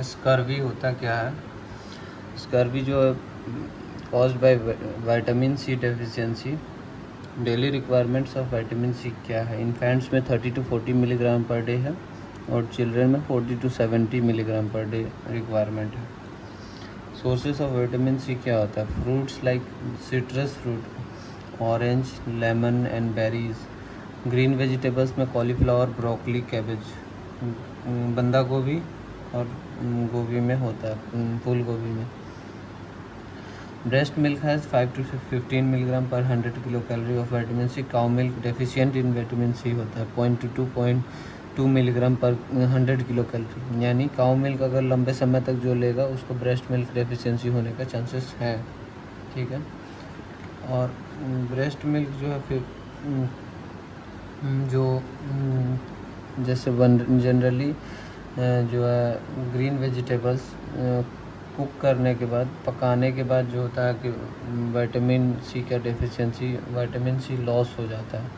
Scurvy होता क्या है? स्कर्वी जो है caused by vitamin C deficiency. Daily requirements of vitamin C क्या है? इन्फेंट्स में 30 to 40 मिलीग्राम पर डे है और चिल्ड्रन में 40 to 70 milligram per day requirement है। सोर्सेस ऑफ विटामिन सी क्या होता है? Fruits like citrus fruit, orange, lemon and berries. Green vegetables में कॉलीफ्लावर, ब्रोकली, कैबेज, बंदा गोभी और गोभी में होता है, फूल गोभी में। Breast milk has 5 to 15 milligram पर 100 kilo calorie of vitamin C. Cow milk deficient in vitamin C होता है, 0.2 मिलीग्राम पर 100 किलो कैलोरी। यानी काउ मिल्क अगर लंबे समय तक जो लेगा उसको ब्रेस्ट मिल्क डेफिशिएंसी होने का चांसेस हैं, ठीक है। और ब्रेस्ट मिल्क जो है फिर जो जैसे जनरली जो है ग्रीन वेजिटेबल्स कुक करने के बाद, पकाने के बाद जो होता है कि विटामिन सी का डेफिशिएंसी, विटामिन सी लॉस हो जाता है,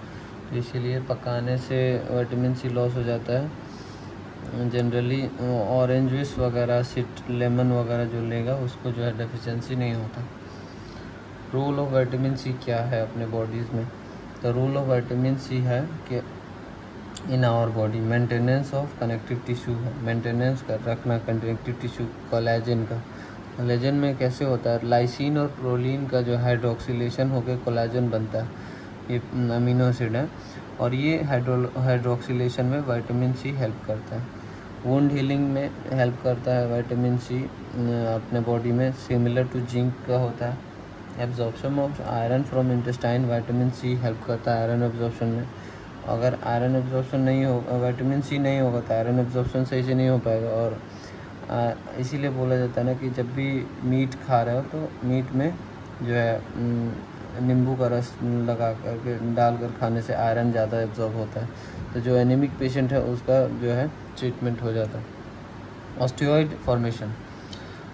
इसीलिए पकाने से विटामिन सी लॉस हो जाता है। जनरली ऑरेंज जूस वगैरह, लेमन वगैरह जो लेगा उसको जो है डेफिशिएंसी नहीं होता। रोल ऑफ विटामिन सी क्या है अपने बॉडीज़ में? तो रोल ऑफ विटामिन सी है कि in our body maintenance of connective tissue है, मेंटेनेंस कर रखना कनेक्टिव टिश्यू। कोलेजन का, कोलेजन में कैसे होता है? लाइसिन और प्रोलीन का जो हाइड्रोक्सिलेशन होकर कोलेजन बनता है, ये अमीनो एसिड है और ये हाइड्रोक्सिलेशन में विटामिन सी हेल्प करता है। वुंड हीलिंग में हेल्प करता है विटामिन सी अपने बॉडी में, सिमिलर टू जिंक का होता है। Absorption of iron from intestine, vitamin C help करता है आयरन एब्जॉर्प्शन में। अगर आयरन एब्जॉर्प्शन नहीं हो, विटामिन सी नहीं होगा तो आयरन एब्जॉर्प्शन सही से नहीं हो पाएगा। और इसीलिए बोला जाता है ना कि जब भी मीट खा रहे हो तो मीट में जो है नींबू का रस लगा करके डालकर खाने से आयरन ज़्यादा एब्जॉर्ब होता है। तो जो एनीमिक पेशेंट है उसका जो है ट्रीटमेंट हो जाता है। Osteoid formation,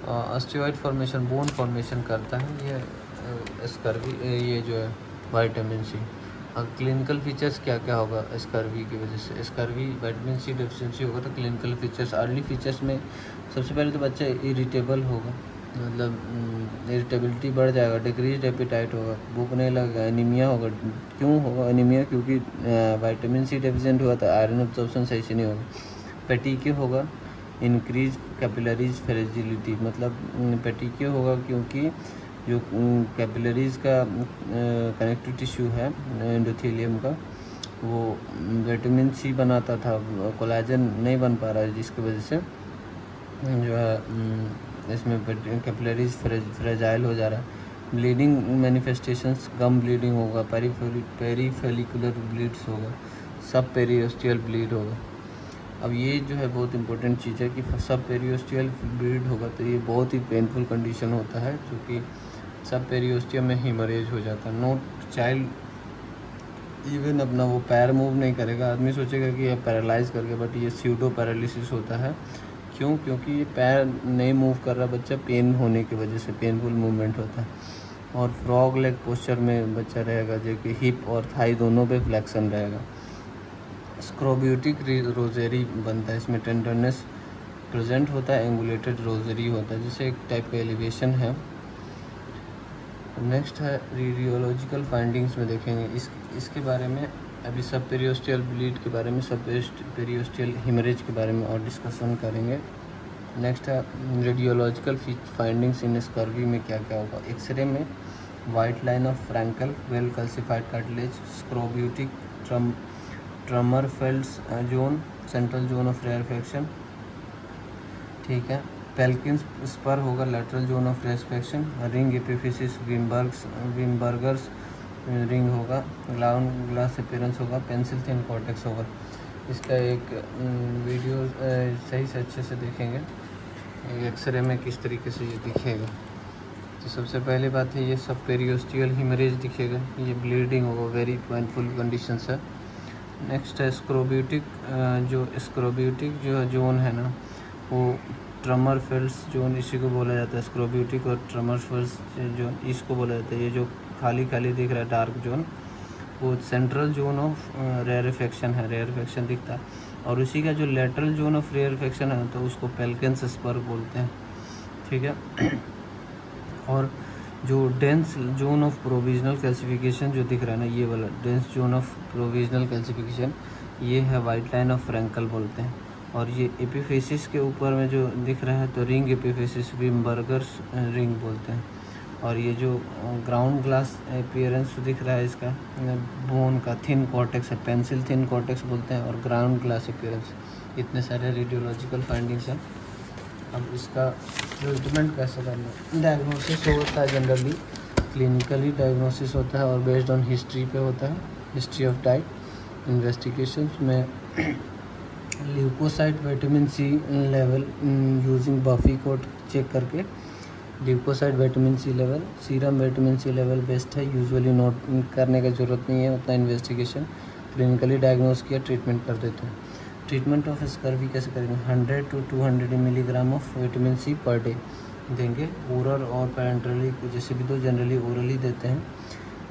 osteoid formation bone formation करता है ये स्कर्वी, ये जो है विटामिन सी। क्लिनिकल फीचर्स क्या क्या होगा स्कर्वी की वजह से? स्कर्वी विटामिन सी डेफिशिएंसी होगा तो क्लिनिकल फीचर्स, अर्ली फीचर्स में सबसे पहले तो बच्चा इरिटेबल होगा, मतलब इरिटेबिलिटी बढ़ जाएगा, डिक्रीज एपेटाइट होगा, भूख नहीं लगेगा, एनीमिया होगा। क्यों होगा एनीमिया? क्योंकि विटामिन सी डेफिशिएंट हुआ तो आयरन एब्जॉर्प्शन सही से नहीं होगा। पेटिके होगा, इंक्रीज कैपिलरीज फ्रेजिलिटी, मतलब पेटिके होगा क्योंकि जो कैपिलरीज का कनेक्टिव टिश्यू है एंडोथेलियम का, वो विटामिन सी बनाता था, कोलेजन नहीं बन पा रहा है, जिसकी वजह से जो है इसमें कैपिलरीज फ्रेजाइल हो जा रहा है। ब्लीडिंग मैनिफेस्टेशंस, गम ब्लीडिंग होगा, पेरीफेलिकुलर ब्लीड्स होगा, सब पेरियोस्टियल ब्लीड होगा। अब ये जो है बहुत इंपॉर्टेंट चीज़ है कि सब पेरियोस्टियल ब्लीड होगा तो ये बहुत ही पेनफुल कंडीशन होता है, जो कि सब पेरियोस्टियम में हीमरेज हो जाता है। नोट चाइल्ड इवन अपना वो पैर मूव नहीं करेगा, आदमी सोचेगा कि ये पैरालाइज करके, बट ये स्यूडो पैरालिसिस होता है। क्यों? क्योंकि ये पैर नहीं मूव कर रहा बच्चा, पेन होने की वजह से पेनफुल मूवमेंट होता है। और फ्रॉग लेग पोस्चर में बच्चा रहेगा, जो कि हिप और थाई दोनों पे फ्लेक्शन रहेगा। स्क्रोब्यूटिक रोजेरी बनता है, इसमें टेंडरनेस प्रेजेंट होता है, एंगुलेटेड रोजेरी होता है, जिसे एक टाइप का एलिवेशन है। नेक्स्ट है रेडियोलॉजिकल फाइंडिंग्स में देखेंगे इसके बारे में, अभी सब पेरियोस्टियल ब्लीड के बारे में, सब पेरियोस्टियल हिमरेज के बारे में और डिस्कशन करेंगे। नेक्स्ट है रेडियोलॉजिकल फाइंडिंग्स इन स्कर्वी में क्या क्या होगा? एक्सरे में white line of Frankel, well calcified cartilage, scorbutic Trummerfeld's zone, central zone of rarefaction, ठीक है। पेल्किंस स्पर होगा, lateral zone of resection, ring epiphysis Wimberger's ring होगा, ग्लास अपीयरेंस होगा, पेंसिल थिन कॉर्टेक्स होगा। इसका एक वीडियो सही से अच्छे से देखेंगे एक्सरे में किस तरीके से ये दिखेगा। तो सबसे पहली बात है ये सब पेरियोस्टियल हिमरेज दिखेगा, ये ब्लीडिंग होगा, वेरी पेनफुल कंडीशंस है। नेक्स्ट है स्क्रोब्यूटिक, स्क्रोब्यूटिक जो जोन है ना, वो ट्रमरफेल्ड्स जोन इसी को बोला जाता है। स्क्रोब्यूटिक और ट्रमरफेल्ड्स जोन इसको बोला जाता है। ये जो खाली खाली दिख रहा है डार्क जोन, वो सेंट्रल जोन ऑफ रेयरफेक्शन है, रेयरफेक्शन दिखता है। और उसी का जो लेटरल जोन ऑफ रेयरफेक्शन है तो उसको पेल्किंस स्पर बोलते हैं, ठीक है। और जो dense zone of provisional calcification जो दिख रहा है ना, ये वाला dense zone of provisional calcification, ये है वाइट लाइन ऑफ फ्रैंकल बोलते हैं। और ये एपिफेसिस के ऊपर में जो दिख रहा है तो रिंग एपिफेसिस, विमबर्गर्स रिंग बोलते हैं। और ये जो ग्राउंड ग्लास अपीयरेंस दिख रहा है इसका बोन का थिन कॉर्टेक्स है, पेंसिल थिन कॉर्टेक्स बोलते हैं, और ग्राउंड ग्लास अपीयरेंस। इतने सारे रेडियोलॉजिकल फाइंडिंग्स हैं। अब इसका ट्रीटमेंट कैसे करना है? डायग्नोसिस होता है जनरली, क्लिनिकली डायग्नोसिस होता है और बेस्ड ऑन हिस्ट्री पे होता है, हिस्ट्री ऑफ डाइट। इन्वेस्टिगेशन में leukocyte vitamin C level using buffy coat check करके, leukocyte vitamin C level, serum vitamin C level best है, यूजुअली नोट करने का ज़रूरत नहीं है उतना। इन्वेस्टिगेशन क्लिनिकली डायग्नोस किया, ट्रीटमेंट कर देते हैं। ट्रीटमेंट ऑफ स्कर्वी कैसे करेंगे? 100 to 200 milligram of vitamin C per day देंगे, ओरल और पैरेंटरली, जैसे भी दो, जनरली ओरली देते हैं।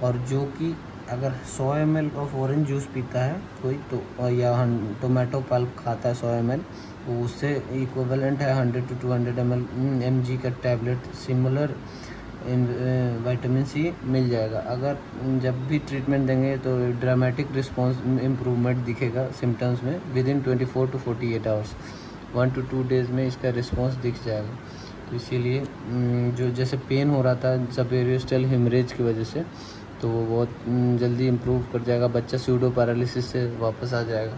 और जो कि अगर 100 ml ऑफ ऑरेंज जूस पीता है कोई तो, या टोमेटो पल्प खाता है 100 ml, तो उससे इक्विवेलेंट है 100 to 200 mg का टैबलेट सिमिलर विटामिन सी मिल जाएगा। अगर जब भी ट्रीटमेंट देंगे तो ड्रामेटिक रिस्पॉन्स इम्प्रूवमेंट दिखेगा सिम्टम्स में within 24 to 48 hours, 1 to 2 days में इसका रिस्पॉन्स दिख जाएगा। तो इसीलिए जो जैसे पेन हो रहा था सबेरियोस्टल हेमरेज की वजह से, तो वो बहुत जल्दी इम्प्रूव कर जाएगा, बच्चा सूडो पैरालिसिस से वापस आ जाएगा।